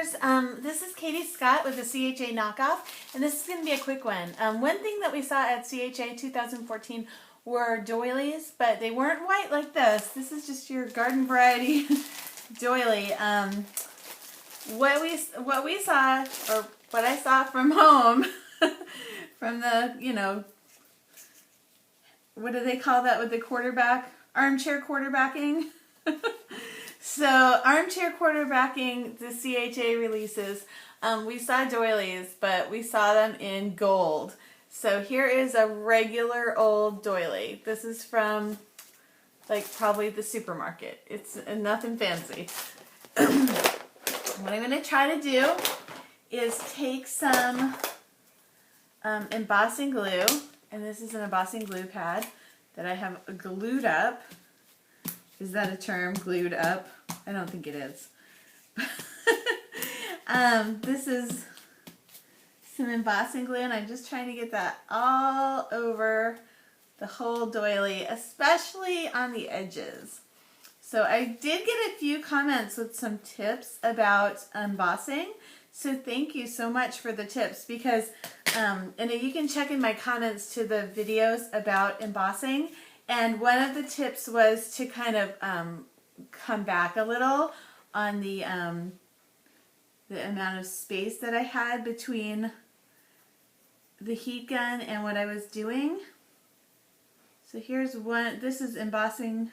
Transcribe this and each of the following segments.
collectors, this is Katie Scott with the CHA knockoff, and this is going to be a quick one. One thing that we saw at CHA 2014 were doilies, but they weren't white like this. This is just your garden variety doily. What we saw, or what I saw from home, from the, you know, what do they call that with the quarterback? Armchair quarterbacking. So, armchair quarterbacking the CHA releases. We saw doilies, but we saw them in gold. So here is a regular old doily. This is from, like, probably the supermarket. It's nothing fancy. What I'm going to try to do is take some embossing glue, and this is an embossing glue pad that I have glued up. Is that a term, glued up? I don't think it is. This is some embossing glue, and I'm just trying to get that all over the whole doily, especially on the edges. So I did get a few comments with some tips about embossing, so thank you so much for the tips, because and you can check in my comments to the videos about embossing. And one of the tips was to kind of come back a little on the amount of space that I had between the heat gun and what I was doing. So here's one. This is embossing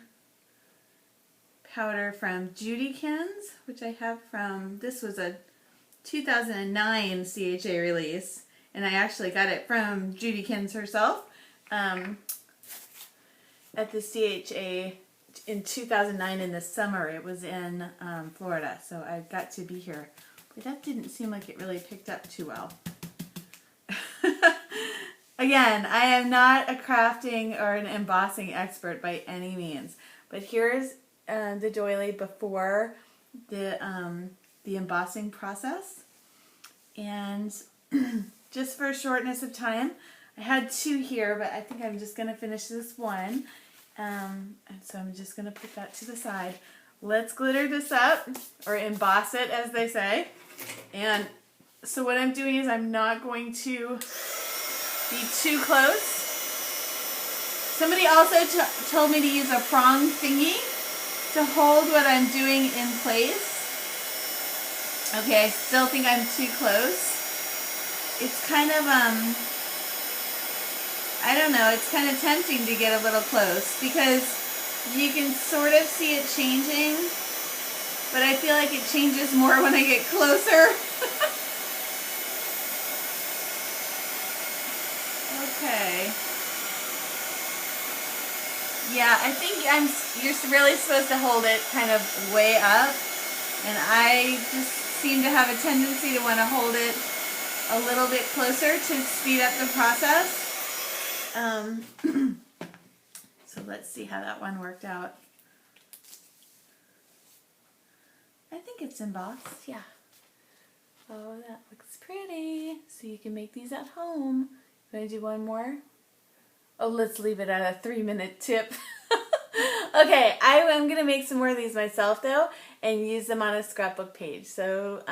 powder from Judykins, which I have from, this was a 2009 CHA release, and I actually got it from Judykins herself. At the CHA in 2009 in the summer. It was in Florida, so I got to be here. But that didn't seem like it really picked up too well. Again, I am not a crafting or an embossing expert by any means, but here's the doily before the embossing process. And just for shortness of time, I had two here, but I think I'm just going to finish this one. And so I'm just going to put that to the side. Let's glitter this up, or emboss it, as they say. And so what I'm doing is I'm not going to be too close. Somebody also told me to use a prong thingy to hold what I'm doing in place. Okay, I still think I'm too close. It's kind of, I don't know, it's kind of tempting to get a little close because you can sort of see it changing, but I feel like it changes more when I get closer. Okay. Yeah, I think you're really supposed to hold it kind of way up, and I just seem to have a tendency to want to hold it a little bit closer to speed up the process. So let's see how that one worked out. I think it's embossed, yeah. Oh, that looks pretty. So you can make these at home. You want to do one more? Oh, let's leave it at a 3-minute tip. Okay, I'm going to make some more of these myself, though, and use them on a scrapbook page. So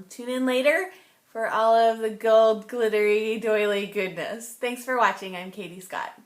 tune in later for all of the gold glittery doily goodness. Thanks for watching. I'm Katie Scott.